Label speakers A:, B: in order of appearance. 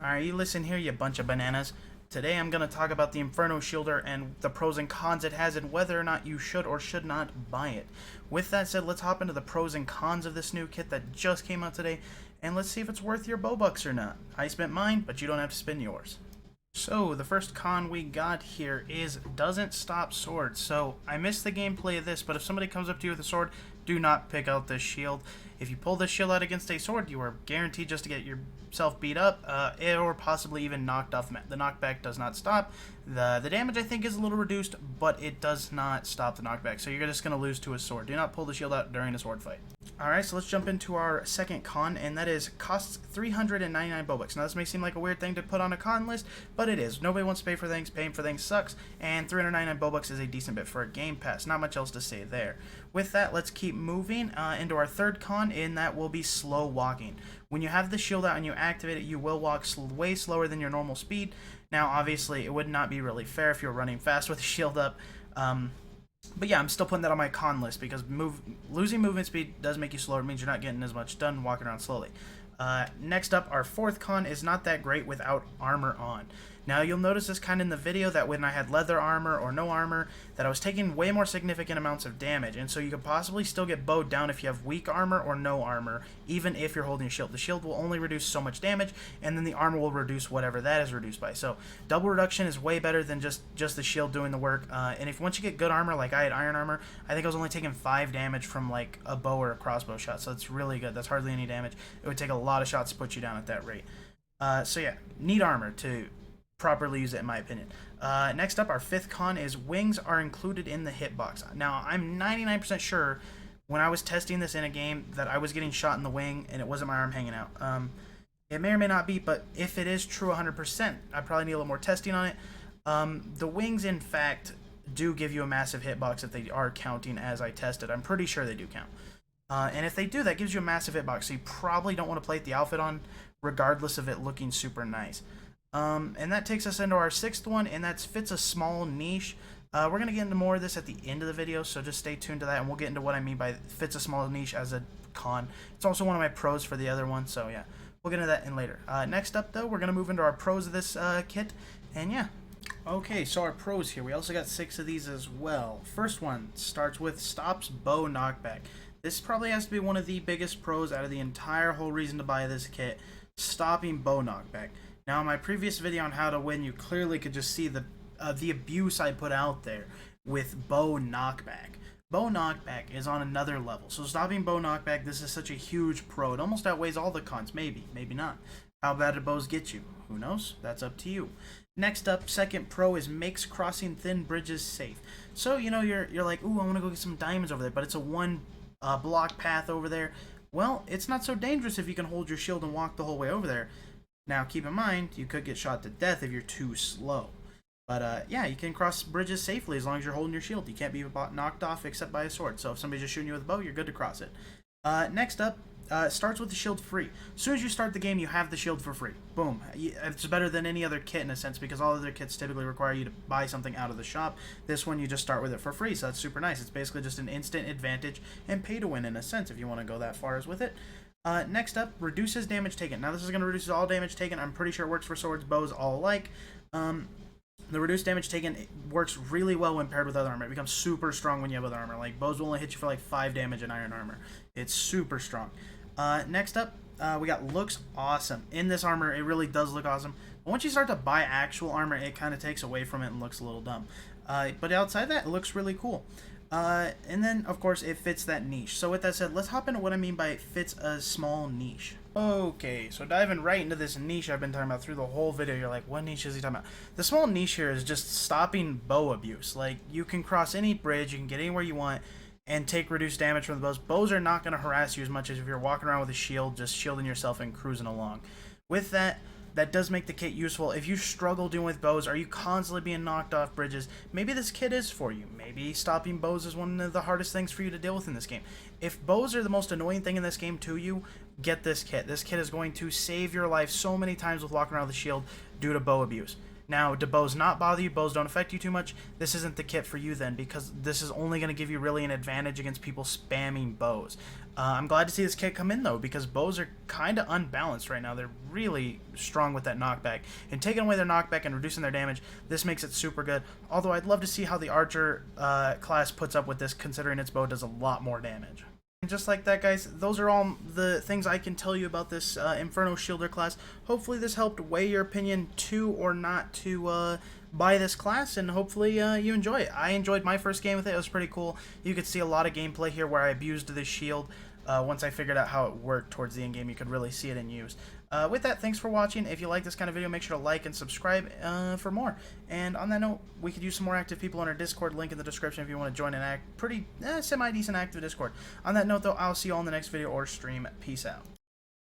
A: Alright, you listen here, you bunch of bananas. Today I'm going to talk about the Inferno Shielder and the pros and cons it has and whether or not you should or should not buy it. With that said, let's hop into the pros and cons of this new kit that just came out today, and let's see if it's worth your Bobucks or not. I spent mine, but you don't have to spend yours. So, the first con we got here is doesn't stop swords. So, I missed the gameplay of this, but if somebody comes up to you with a sword, do not pick out this shield. If you pull this shield out against a sword, you are guaranteed just to get yourself beat up, or possibly even knocked off. The knockback does not stop. The damage, I think, is a little reduced, but it does not stop the knockback. So you're just going to lose to a sword. Do not pull the shield out during a sword fight. Alright, so let's jump into our second con, and that is costs 399 Bobucks. Now, this may seem like a weird thing to put on a con list, but it is. Nobody wants to pay for things. Paying for things sucks, and 399 Bobucks is a decent bit for a Game Pass. Not much else to say there. With that, let's keep moving into our third con, and that will be slow walking. When you have the shield out and you activate it, you will walk way slower than your normal speed. Now, obviously, it would not be really fair if you're running fast with the shield up. But yeah, I'm still putting that on my con list because losing movement speed does make you slower. It means you're not getting as much done walking around slowly. Next up, our fourth con is not that great without armor on. Now, you'll notice this kind of in the video that when I had leather armor or no armor, that I was taking way more significant amounts of damage. And so you could possibly still get bowed down if you have weak armor or no armor, even if you're holding a shield. The shield will only reduce so much damage, and then the armor will reduce whatever that is reduced by. So double reduction is way better than just the shield doing the work. And if once you get good armor, like I had iron armor, I think I was only taking 5 damage from like a bow or a crossbow shot. So it's really good. That's hardly any damage. It would take a lot of shots to put you down at that rate. So yeah, need armor to properly use it, in my opinion. Next up, our fifth con is wings are included in the hitbox. Now, I'm 99% sure when I was testing this in a game that I was getting shot in the wing and it wasn't my arm hanging out. It may or may not be, but if it is true 100%, I probably need a little more testing on it. The wings, in fact, do give you a massive hitbox if they are counting as I tested. I'm pretty sure they do count. And if they do, that gives you a massive hitbox, so you probably don't want to play the outfit on, regardless of it looking super nice. And that takes us into our sixth one, and that fits a small niche. We're going to get into more of this at the end of the video, so just stay tuned to that, and we'll get into what I mean by fits a small niche as a con. It's also one of my pros for the other one, so yeah, we'll get into that in later. Next up, though, we're going to move into our pros of this kit, and yeah. Okay, so our pros here, we also got 6 of these as well. First one starts with stops bow knockback. This probably has to be one of the biggest pros out of the entire whole reason to buy this kit, stopping bow knockback. Now, in my previous video on how to win, you clearly could just see the abuse I put out there with bow knockback. Bow knockback is on another level. So stopping bow knockback, this is such a huge pro. It almost outweighs all the cons. Maybe, maybe not. How bad do bows get you? Who knows? That's up to you. Next up, second pro is makes crossing thin bridges safe. So, you know, you're like, ooh, I want to go get some diamonds over there, but it's a one block path over there. Well, it's not so dangerous if you can hold your shield and walk the whole way over there. Now, keep in mind, you could get shot to death if you're too slow. But, yeah, you can cross bridges safely as long as you're holding your shield. You can't be knocked off except by a sword. So if somebody's just shooting you with a bow, you're good to cross it. Next up, starts with the shield free. As soon as you start the game, you have the shield for free. Boom. It's better than any other kit in a sense because all other kits typically require you to buy something out of the shop. This one, you just start with it for free, so that's super nice. It's basically just an instant advantage and pay to win in a sense if you want to go that far as with it. Next up, reduces damage taken. Now, this is going to reduce all damage taken. I'm pretty sure it works for swords, bows, all alike. The reduced damage taken works really well when paired with other armor. It becomes super strong when you have other armor. Like, bows will only hit you for like 5 damage in iron armor. It's super strong. Next up, we got looks awesome. In this armor, it really does look awesome. But once you start to buy actual armor, it kind of takes away from it and looks a little dumb. But outside that, it looks really cool. And then, of course, it fits that niche. So with that said, let's hop into what I mean by it fits a small niche. Okay, so diving right into this niche I've been talking about through the whole video, you're like, what niche is he talking about? The small niche here is just stopping bow abuse. Like, you can cross any bridge, you can get anywhere you want, and take reduced damage from the bows. Bows are not going to harass you as much as if you're walking around with a shield, just shielding yourself and cruising along. With that, that does make the kit useful. If you struggle dealing with bows, are you constantly being knocked off bridges, maybe this kit is for you. Maybe stopping bows is one of the hardest things for you to deal with in this game. If bows are the most annoying thing in this game to you, get this kit. This kit is going to save your life so many times with walking around with a shield due to bow abuse. Now, do bows not bother you? Bows don't affect you too much? This isn't the kit for you then, because this is only going to give you really an advantage against people spamming bows. I'm glad to see this kit come in, though, because bows are kind of unbalanced right now. They're really strong with that knockback. And taking away their knockback and reducing their damage, this makes it super good. Although I'd love to see how the archer class puts up with this, considering its bow does a lot more damage. And just like that, guys, those are all the things I can tell you about this Inferno Shielder class. Hopefully this helped weigh your opinion to or not to buy this class, and hopefully you enjoy it. I enjoyed my first game with it. It was pretty cool. You could see a lot of gameplay here where I abused this shield. Once I figured out how it worked towards the end game, you could really see it in use. With that, thanks for watching. If you like this kind of video, make sure to like and subscribe for more. And on that note, we could use some more active people on our Discord, link in the description if you want to join an pretty semi-decent active Discord. On that note, though, I'll see you all in the next video or stream. Peace out.